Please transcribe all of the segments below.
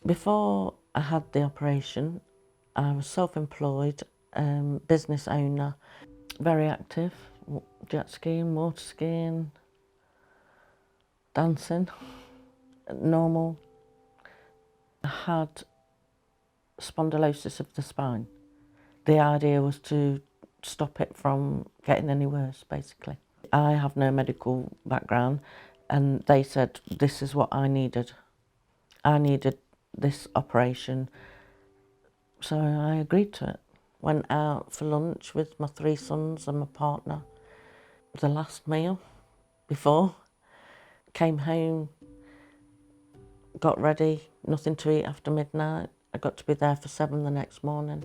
Before I had the operation, I was self-employed, business owner, very active, jet skiing, water skiing, dancing, normal. I had spondylosis of the spine. The idea was to stop it from getting any worse, basically. I have no medical background, and they said this is what I needed. I needed this operation, so I agreed to it. Went out for lunch with my 3 sons and my partner. The last meal before, came home, got ready, nothing to eat after midnight. I got to be there for 7 the next morning.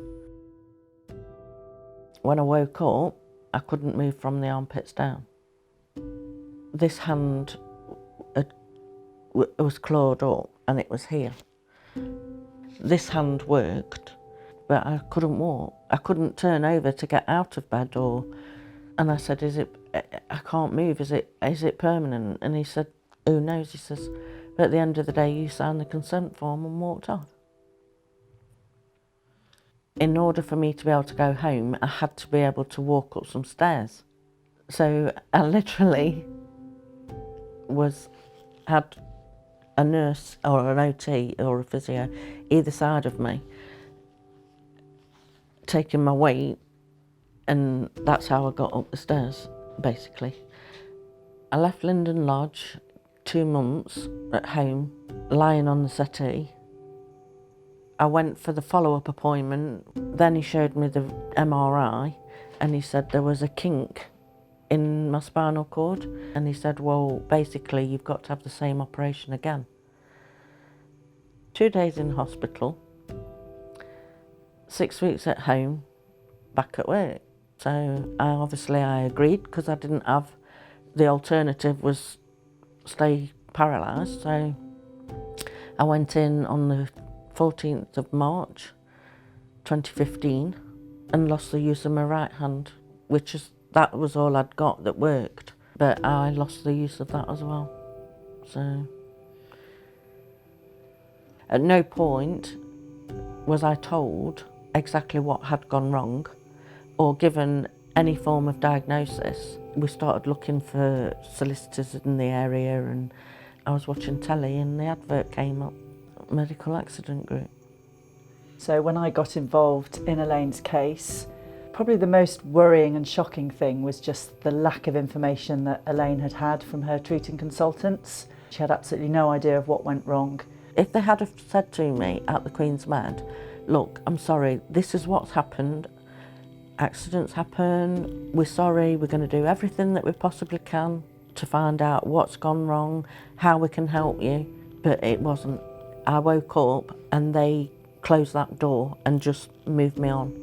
When I woke up, I couldn't move from the armpits down. This hand was clawed up and it was here. This hand worked, but I couldn't walk. I couldn't turn over to get out of bed and I said, I can't move, is it permanent? And he said, who knows? He says, but at the end of the day, you signed the consent form and walked off. In order for me to be able to go home, I had to be able to walk up some stairs. So I literally had a nurse or an OT or a physio either side of me, taking my weight, and that's how I got up the stairs, basically. I left Linden Lodge 2 months at home, lying on the settee. I went for the follow-up appointment. Then he showed me the MRI and he said there was a kink in my spinal cord. And he said, well, basically you've got to have the same operation again. 2 days in hospital, 6 weeks at home, back at work. So obviously I agreed because I didn't have, the alternative was stay paralysed. So I went in on the 14th of March 2015 and lost the use of my right hand, that was all I'd got that worked, but I lost the use of that as well. So at no point was I told exactly what had gone wrong or given any form of diagnosis. We started looking for solicitors in the area, and I was watching telly and the advert came up, Medical Accident Group. So when I got involved in Elaine's case, probably the most worrying and shocking thing was just the lack of information that Elaine had had from her treating consultants. She had absolutely no idea of what went wrong. If they had have said to me at the Queen's Med, look, I'm sorry, this is what's happened, accidents happen, we're sorry, we're going to do everything that we possibly can to find out what's gone wrong, how we can help you, but it wasn't. I woke up and they closed that door and just moved me on.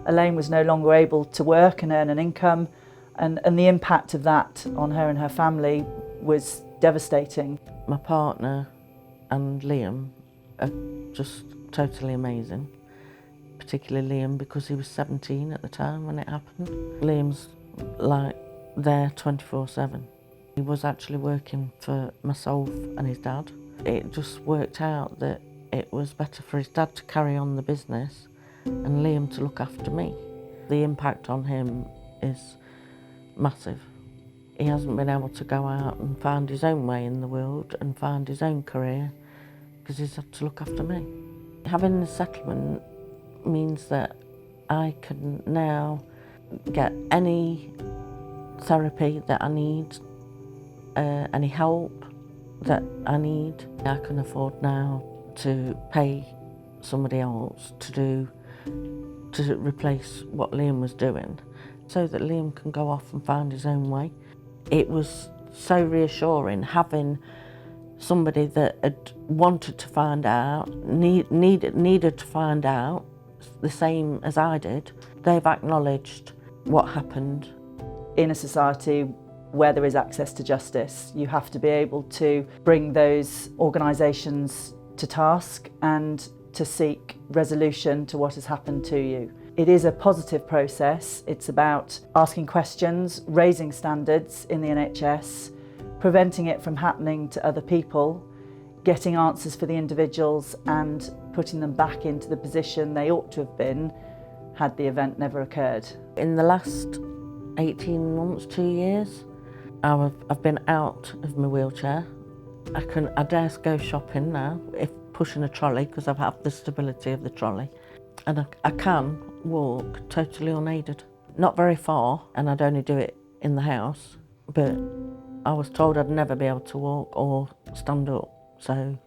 Elaine was no longer able to work and earn an income, and the impact of that on her and her family was devastating. My partner and Liam are just totally amazing, particularly Liam because he was 17 at the time when it happened. Liam's like there 24/7. He was actually working for myself and his dad. It just worked out that it was better for his dad to carry on the business and Liam to look after me. The impact on him is massive. He hasn't been able to go out and find his own way in the world and find his own career because he's had to look after me. Having the settlement means that I can now get any therapy that I need, any help that I need. I can afford now to pay somebody else to replace what Liam was doing so that Liam can go off and find his own way. It was so reassuring having somebody that had wanted to find out, needed to find out the same as I did. They've acknowledged what happened. In a society where there is access to justice, you have to be able to bring those organisations to task and to seek resolution to what has happened to you. It is a positive process. It's about asking questions, raising standards in the NHS, preventing it from happening to other people. getting answers for the individuals and putting them back into the position they ought to have been had the event never occurred. In the last 18 months, 2 years, I've been out of my wheelchair. I dare go shopping now, if pushing a trolley, because I've had the stability of the trolley. And I can walk totally unaided. Not very far, and I'd only do it in the house, but I was told I'd never be able to walk or stand up, so